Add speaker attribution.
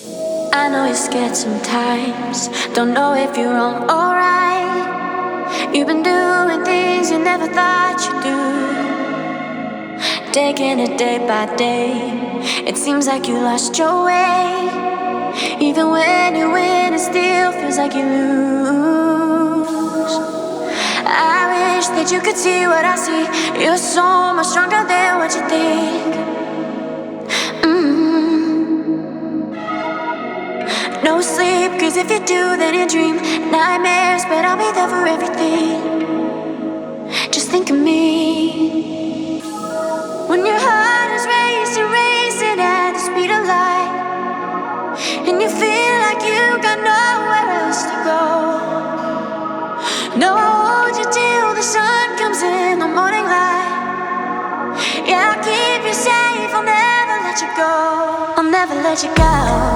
Speaker 1: I know you're scared sometimes, don't know if you're wrong or right. You've been doing things you never thought you'd do, taking it day by day. It seems like you lost your way. Even when you win, it still feels like you lose. I wish that you could see what I see. You're so much stronger than what you think. No sleep, cause if you do, then you dream nightmares, but I'll be there for everything. Just think of me. When your heart is racing, racing at the speed of light, and you feel like you got nowhere else to go. No, I'll hold you till the sun comes in the morning light. Yeah, I'll keep you safe, I'll never let you go. I'll never let you go.